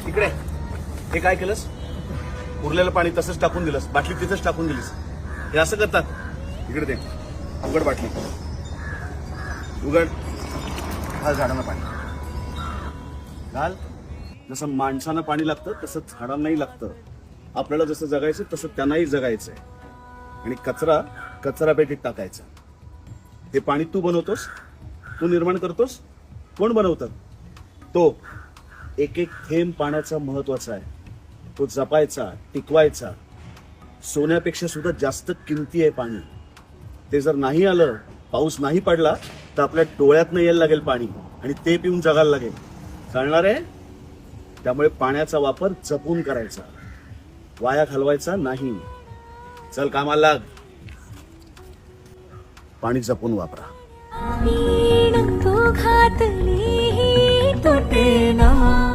इकडे हे काय केलंस? उरलेलं पाणी तसंच टाकून दिलंस, बाटली तिथंच टाकून दिलीस. हे असं करतात. इकडे दे, उघड बाटली, उघड, घाल झाडांना पाणी घाल. जसं माणसांना पाणी लागतं तसं झाडांनाही लागतं. आपल्याला जसं जगायचं तसं त्यांनाही जगायचंय. आणि कचरा कचरा पेटीत टाकायचा. हे पाणी तू बनवतोस, तू निर्माण करतोस. कोण बनवतं? तो. एक एक थेंब पाण्याचा महत्वाचा आहे. तो जपायचा, टिकवायचा. सोन्यापेक्षा सुद्धा जास्त किमती आहे पाणी. ते जर नाही आलं, पाऊस नाही पडला, तर आपल्या डोळ्यातनं यायला लागेल पाणी आणि ते पिऊन जगायला लागेल. कळणार आहे? त्यामुळे पाण्याचा वापर जपून करायचा, वाया घालवायचा नाही. चल कामाला लाग. पाणी जपून वापरा. तो घातली तुटे ना.